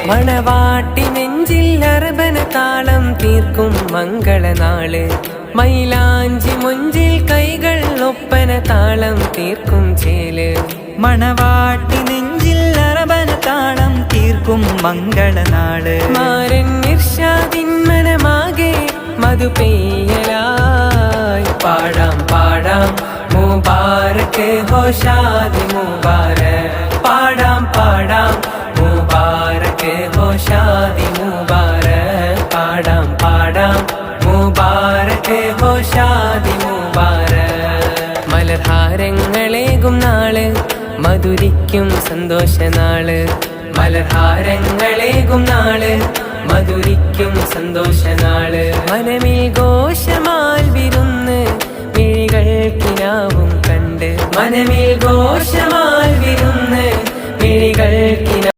മണവാട്ടി നെഞ്ചിൽ അർബന താളം തീർക്കും മംഗളനാള്. മൈലാഞ്ചി മൊഞ്ചിൽ കൈകൾ ഒപ്പന താളം തീർക്കും ചേല്. മണവാട്ടി നെഞ്ചിൽ അറബന താളം തീർക്കും മംഗളനാള്. മാരൻ ഇർഷാദിൻ മനമാകെ മധു പെയ്യലായി. പാടാം പാടാം മുബാരക് ഹോ ഷാദി മുബാരക്. പാടാം പാടാം മുബാരക് ഹോ ഷാദി മുബാരക്. പാടാം പാടാം മുബാരക് ഹോ ഷാദി മുബാരക്. മലർഹാരങ്ങളേകും നാള് മധുരിക്കും സന്തോഷനാള്. മലർഹാരങ്ങളേകും നാള് മധുരിക്കും സന്തോഷനാള്. മനമിൽ ഘോഷമാൽ വിരുന്ന് മിഴികൾക്കിനാവും കണ്ട്. മനമിൽ ഘോഷമാൽ വിരുന്ന് മിഴികൾക്കിനാ